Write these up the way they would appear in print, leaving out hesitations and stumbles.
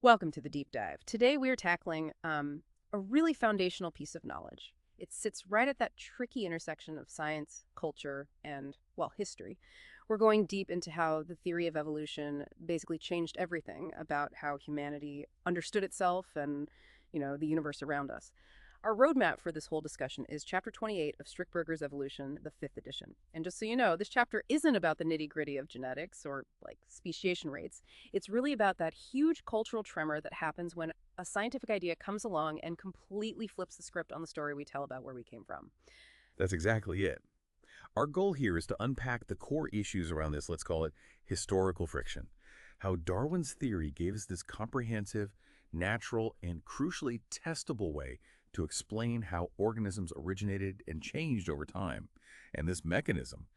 Welcome to the deep dive. Today we are tackling a really foundational piece of knowledge. It sits right at that tricky intersection of science, culture, and, well, history. We're going deep into how the theory of evolution basically changed everything about how humanity understood itself and, the universe around us. Our roadmap for this whole discussion is chapter 28 of Strickberger's Evolution, the fifth edition. And just so you know, this chapter isn't about the nitty-gritty of genetics or, like, speciation rates. It's really about that huge cultural tremor that happens when a scientific idea comes along and completely flips the script on the story we tell about where we came from. That's exactly it. Our goal here is to unpack the core issues around this, let's call it historical friction. How Darwin's theory gave us this comprehensive, natural, and crucially testable way to explain how organisms originated and changed over time. And this mechanism,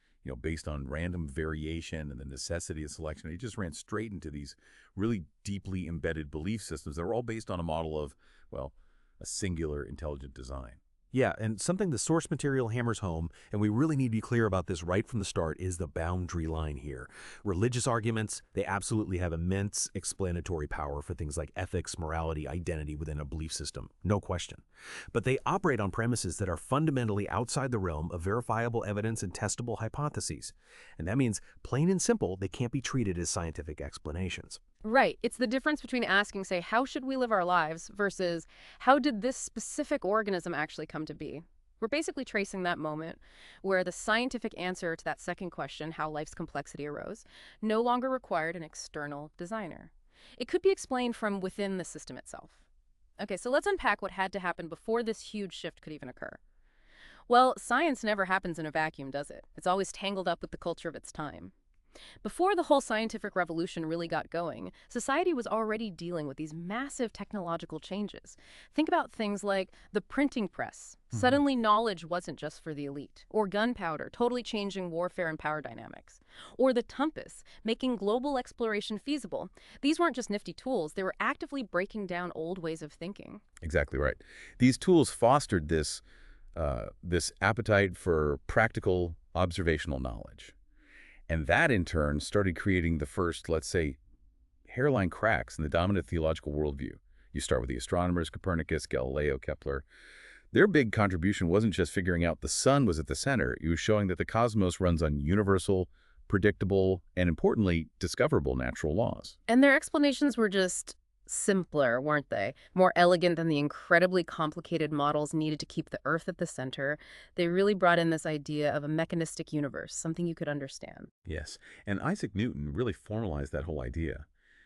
based on random variation and the necessity of selection, it just ran straight into these really deeply embedded belief systems that are all based on a model of, well, a singular intelligent design. Yeah, and something the source material hammers home, and we really need to be clear about this right from the start, is the boundary line here. Religious arguments, they absolutely have immense explanatory power for things like ethics, morality, identity within a belief system, no question. But they operate on premises that are fundamentally outside the realm of verifiable evidence and testable hypotheses. And that means, plain and simple, they can't be treated as scientific explanations. Right. It's the difference between asking, say, how should we live our lives versus how did this specific organism actually come to be? We're basically tracing that moment where the scientific answer to that second question, how life's complexity arose, no longer required an external designer. It could be explained from within the system itself. Okay, so let's unpack what had to happen before this huge shift could even occur. Well, science never happens in a vacuum, does it? It's always tangled up with the culture of its time. Before the whole scientific revolution really got going, society was already dealing with these massive technological changes. Think about things like the printing press. Suddenly knowledge wasn't just for the elite. Or gunpowder, totally changing warfare and power dynamics. Or the compass, making global exploration feasible. These weren't just nifty tools, they were actively breaking down old ways of thinking. Exactly right. These tools fostered this appetite for practical observational knowledge. And that, in turn, started creating the first, let's say, hairline cracks in the dominant theological worldview. You start with the astronomers, Copernicus, Galileo, Kepler. Their big contribution wasn't just figuring out the sun was at the center. It was showing that the cosmos runs on universal, predictable, and importantly, discoverable natural laws. And their explanations were just simpler, weren't they? More elegant than the incredibly complicated models needed to keep the Earth at the center. They really brought in this idea of a mechanistic universe, something you could understand. Yes, and Isaac Newton really formalized that whole idea.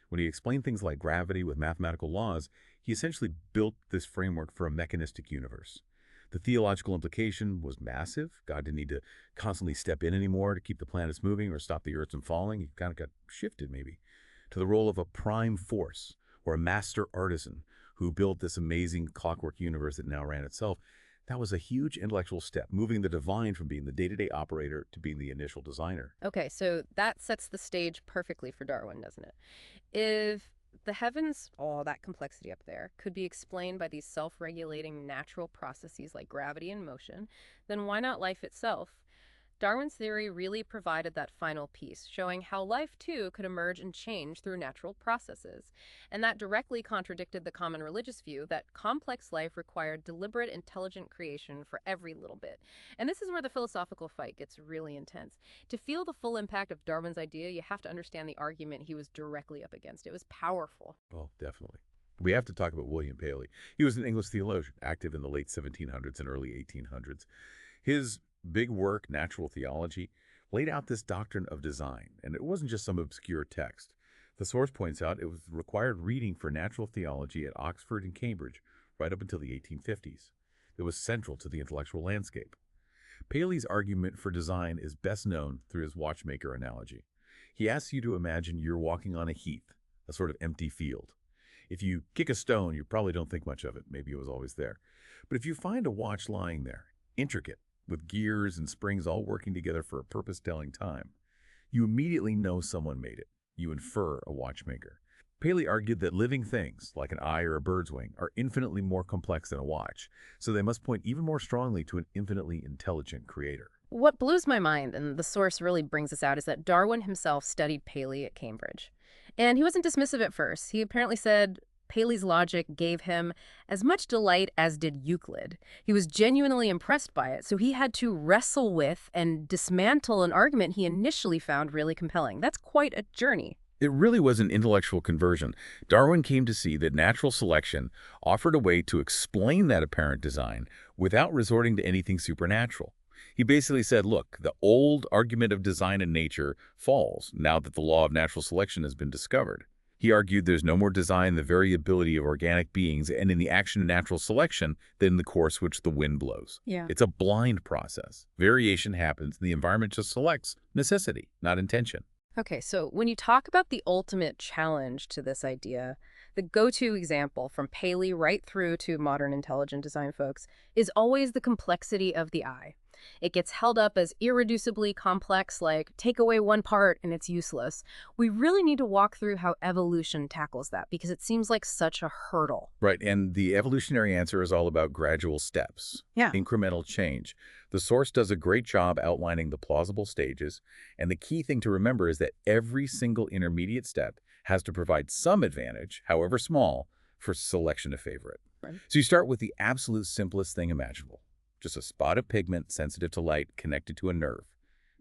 When he explained things like gravity with mathematical laws, he essentially built this framework for a mechanistic universe. The theological implication was massive. God didn't need to constantly step in anymore to keep the planets moving or stop the Earth from falling. He kind of got shifted, maybe, to the role of a prime force, or a master artisan who built this amazing clockwork universe that now ran itself. That was a huge intellectual step, moving the divine from being the day-to-day operator to being the initial designer. Okay, so that sets the stage perfectly for Darwin, doesn't it? If the heavens, all that complexity up there, could be explained by these self-regulating natural processes like gravity and motion, then why not life itself? Darwin's theory really provided that final piece, showing how life, too, could emerge and change through natural processes. And that directly contradicted the common religious view that complex life required deliberate, intelligent creation for every little bit. And this is where the philosophical fight gets really intense. To feel the full impact of Darwin's idea, you have to understand the argument he was directly up against. It was powerful. Oh, definitely. We have to talk about William Paley. He was an English theologian, active in the late 1700s and early 1800s. His big work, Natural Theology, laid out this doctrine of design, and it wasn't just some obscure text. The source points out it was required reading for natural theology at Oxford and Cambridge right up until the 1850s. It was central to the intellectual landscape. Paley's argument for design is best known through his watchmaker analogy. He asks you to imagine you're walking on a heath, a sort of empty field. If you kick a stone, you probably don't think much of it. Maybe it was always there. But if you find a watch lying there, intricate, with gears and springs all working together for a purpose telling time, you immediately know someone made it. You infer a watchmaker. Paley argued that living things, like an eye or a bird's wing, are infinitely more complex than a watch, so they must point even more strongly to an infinitely intelligent creator. What blows my mind, and the source really brings this out, is that Darwin himself studied Paley at Cambridge. And he wasn't dismissive at first. He apparently said, Paley's logic gave him as much delight as did Euclid. He was genuinely impressed by it, so he had to wrestle with and dismantle an argument he initially found really compelling. That's quite a journey. It really was an intellectual conversion. Darwin came to see that natural selection offered a way to explain that apparent design without resorting to anything supernatural. He basically said, look, the old argument of design in nature falls now that the law of natural selection has been discovered. He argued there's no more design in the variability of organic beings and in the action of natural selection than in the course which the wind blows. Yeah. It's a blind process. Variation happens and the environment just selects necessity, not intention. Okay, so when you talk about the ultimate challenge to this idea, the go-to example from Paley right through to modern intelligent design folks is always the complexity of the eye. It gets held up as irreducibly complex, like take away one part and it's useless. We really need to walk through how evolution tackles that because it seems like such a hurdle. Right, and the evolutionary answer is all about gradual steps, incremental change. The source does a great job outlining the plausible stages, and the key thing to remember is that every single intermediate step has to provide some advantage, however small, for selection to favor it. Right. So you start with the absolute simplest thing imaginable. Just a spot of pigment sensitive to light connected to a nerve.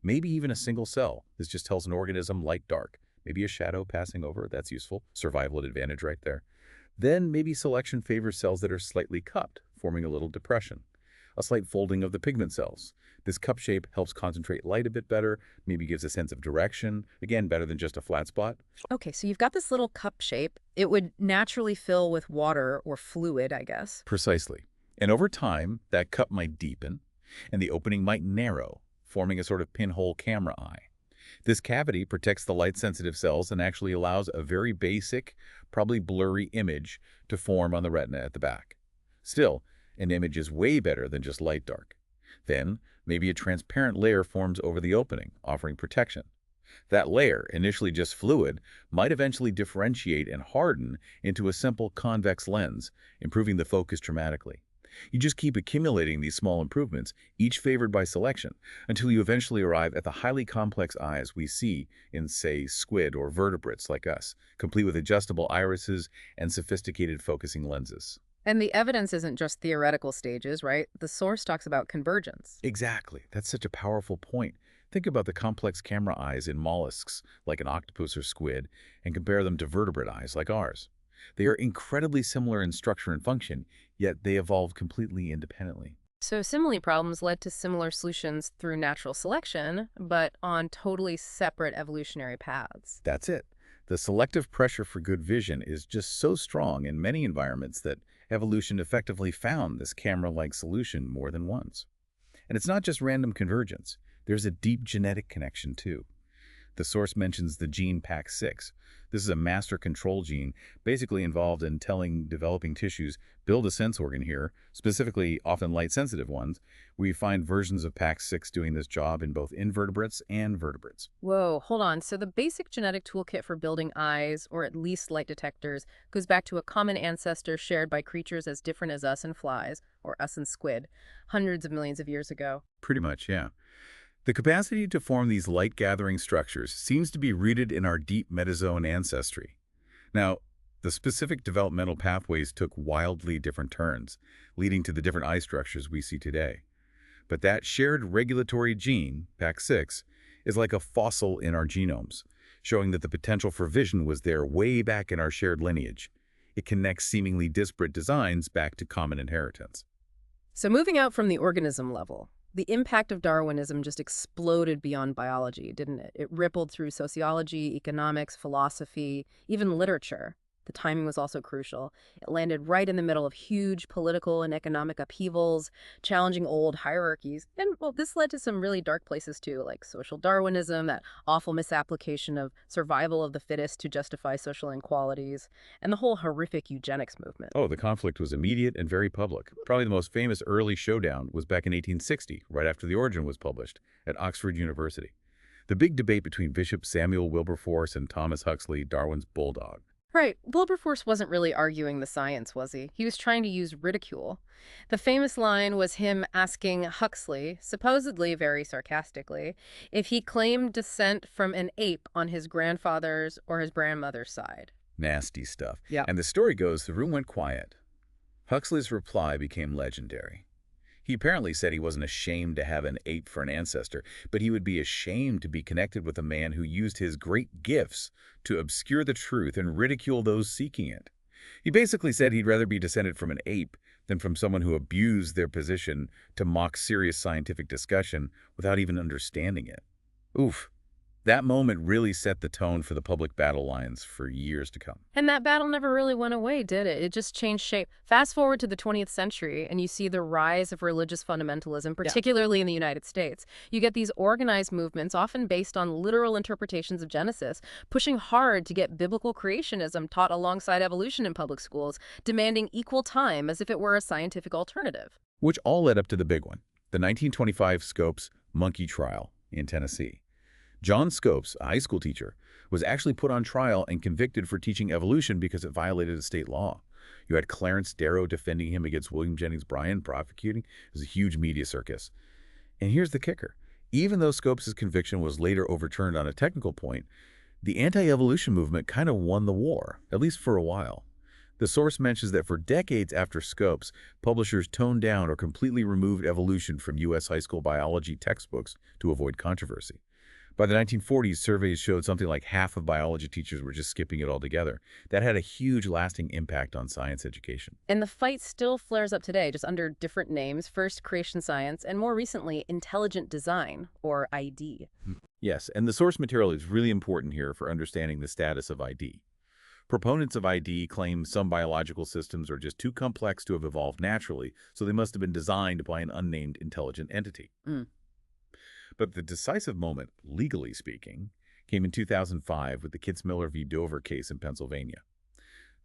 Maybe even a single cell. This just tells an organism light-dark. Maybe a shadow passing over. That's useful. Survival advantage right there. Then maybe selection favors cells that are slightly cupped, forming a little depression. A slight folding of the pigment cells. This cup shape helps concentrate light a bit better, maybe gives a sense of direction. Again, better than just a flat spot. Okay, so you've got this little cup shape. It would naturally fill with water or fluid, I guess. Precisely. And over time, that cup might deepen, and the opening might narrow, forming a sort of pinhole camera eye. This cavity protects the light-sensitive cells and actually allows a very basic, probably blurry image to form on the retina at the back. Still, an image is way better than just light-dark. Then, maybe a transparent layer forms over the opening, offering protection. That layer, initially just fluid, might eventually differentiate and harden into a simple convex lens, improving the focus dramatically. You just keep accumulating these small improvements, each favored by selection, until you eventually arrive at the highly complex eyes we see in, say, squid or vertebrates like us, complete with adjustable irises and sophisticated focusing lenses. And the evidence isn't just theoretical stages, right? The source talks about convergence. Exactly. That's such a powerful point. Think about the complex camera eyes in mollusks, like an octopus or squid, and compare them to vertebrate eyes like ours. They are incredibly similar in structure and function, yet they evolved completely independently. So simile problems led to similar solutions through natural selection, but on totally separate evolutionary paths. That's it. The selective pressure for good vision is just so strong in many environments that evolution effectively found this camera-like solution more than once. And it's not just random convergence. There's a deep genetic connection, too. The source mentions the gene PAX6. This is a master control gene, basically involved in telling developing tissues, build a sense organ here, specifically often light-sensitive ones. We find versions of PAX6 doing this job in both invertebrates and vertebrates. Whoa, hold on. So the basic genetic toolkit for building eyes, or at least light detectors, goes back to a common ancestor shared by creatures as different as us and flies, or us and squid, hundreds of millions of years ago. Pretty much, yeah. The capacity to form these light-gathering structures seems to be rooted in our deep metazoan ancestry. Now, the specific developmental pathways took wildly different turns, leading to the different eye structures we see today. But that shared regulatory gene, PAX6, is like a fossil in our genomes, showing that the potential for vision was there way back in our shared lineage. It connects seemingly disparate designs back to common inheritance. So moving out from the organism level, the impact of Darwinism just exploded beyond biology, didn't it? It rippled through sociology, economics, philosophy, even literature. The timing was also crucial. It landed right in the middle of huge political and economic upheavals, challenging old hierarchies. And, well, this led to some really dark places, too, like social Darwinism, that awful misapplication of survival of the fittest to justify social inequalities, and the whole horrific eugenics movement. Oh, the conflict was immediate and very public. Probably the most famous early showdown was back in 1860, right after The Origin was published, at Oxford University. The big debate between Bishop Samuel Wilberforce and Thomas Huxley, Darwin's bulldog. Right. Wilberforce wasn't really arguing the science, was he? He was trying to use ridicule. The famous line was him asking Huxley, supposedly very sarcastically, if he claimed descent from an ape on his grandfather's or his grandmother's side. Nasty stuff. Yeah. And the story goes, the room went quiet. Huxley's reply became legendary. He apparently said he wasn't ashamed to have an ape for an ancestor, but he would be ashamed to be connected with a man who used his great gifts to obscure the truth and ridicule those seeking it. He basically said he'd rather be descended from an ape than from someone who abused their position to mock serious scientific discussion without even understanding it. Oof. That moment really set the tone for the public battle lines for years to come. And that battle never really went away, did it? It just changed shape. Fast forward to the 20th century, and you see the rise of religious fundamentalism, particularly in the United States. You get these organized movements, often based on literal interpretations of Genesis, pushing hard to get biblical creationism taught alongside evolution in public schools, demanding equal time as if it were a scientific alternative. Which all led up to the big one, the 1925 Scopes monkey trial in Tennessee. John Scopes, a high school teacher, was actually put on trial and convicted for teaching evolution because it violated a state law. You had Clarence Darrow defending him against William Jennings Bryan prosecuting. It was a huge media circus. And here's the kicker. Even though Scopes' conviction was later overturned on a technical point, the anti-evolution movement kind of won the war, at least for a while. The source mentions that for decades after Scopes, publishers toned down or completely removed evolution from U.S. high school biology textbooks to avoid controversy. By the 1940s, surveys showed something like half of biology teachers were just skipping it altogether. That had a huge lasting impact on science education. And the fight still flares up today, just under different names. First, creation science, and more recently, intelligent design, or ID. Yes, and the source material is really important here for understanding the status of ID. Proponents of ID claim some biological systems are just too complex to have evolved naturally, so they must have been designed by an unnamed intelligent entity. But the decisive moment, legally speaking, came in 2005 with the Kitzmiller v. Dover case in Pennsylvania.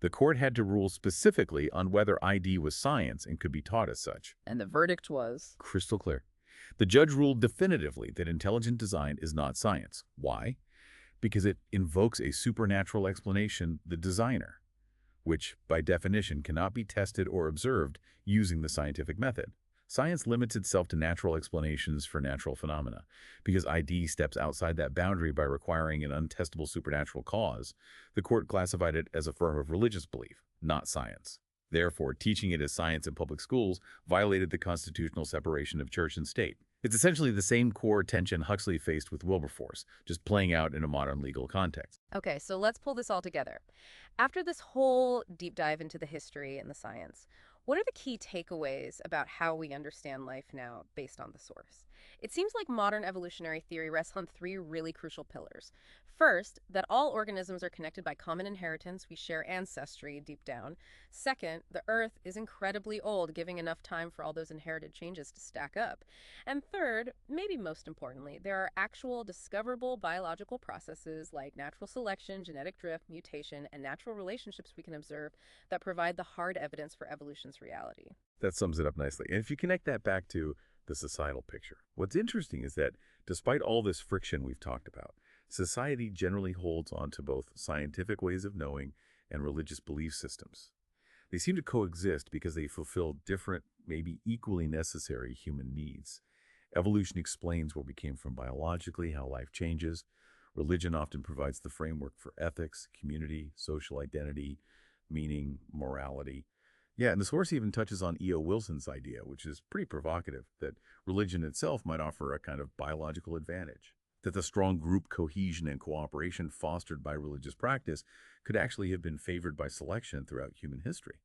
The court had to rule specifically on whether ID was science and could be taught as such. And the verdict was? Crystal clear. The judge ruled definitively that intelligent design is not science. Why? Because it invokes a supernatural explanation, the designer, which, by definition, cannot be tested or observed using the scientific method. Science limits itself to natural explanations for natural phenomena. Because ID steps outside that boundary by requiring an untestable supernatural cause, the court classified it as a form of religious belief, not science. Therefore, teaching it as science in public schools violated the constitutional separation of church and state. It's essentially the same core tension Huxley faced with Wilberforce, just playing out in a modern legal context. Okay, so let's pull this all together. After this whole deep dive into the history and the science, what are the key takeaways about how we understand life now based on the source? It seems like modern evolutionary theory rests on three really crucial pillars. First, that all organisms are connected by common inheritance. We share ancestry deep down. Second, the Earth is incredibly old, giving enough time for all those inherited changes to stack up. And third, maybe most importantly, there are actual discoverable biological processes like natural selection, genetic drift, mutation, and natural relationships we can observe that provide the hard evidence for evolution's reality. That sums it up nicely. And if you connect that back to the societal picture, what's interesting is that despite all this friction we've talked about, society generally holds on to both scientific ways of knowing and religious belief systems. They seem to coexist because they fulfill different, maybe equally necessary human needs. Evolution explains where we came from biologically, how life changes. Religion often provides the framework for ethics, community, social identity, meaning, morality. Yeah, and the source even touches on E.O. Wilson's idea, which is pretty provocative, that religion itself might offer a kind of biological advantage, that the strong group cohesion and cooperation fostered by religious practice could actually have been favored by selection throughout human history.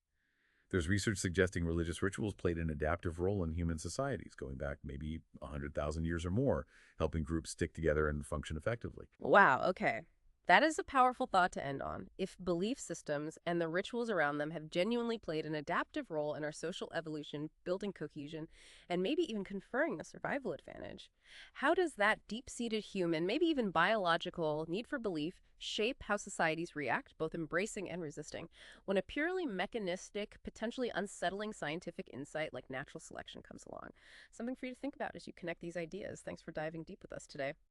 There's research suggesting religious rituals played an adaptive role in human societies, going back maybe 100,000 years or more, helping groups stick together and function effectively. Wow, okay. That is a powerful thought to end on. If belief systems and the rituals around them have genuinely played an adaptive role in our social evolution, building cohesion, and maybe even conferring a survival advantage, how does that deep-seated human, maybe even biological need for belief shape how societies react, both embracing and resisting, when a purely mechanistic, potentially unsettling scientific insight like natural selection comes along? Something for you to think about as you connect these ideas. Thanks for diving deep with us today.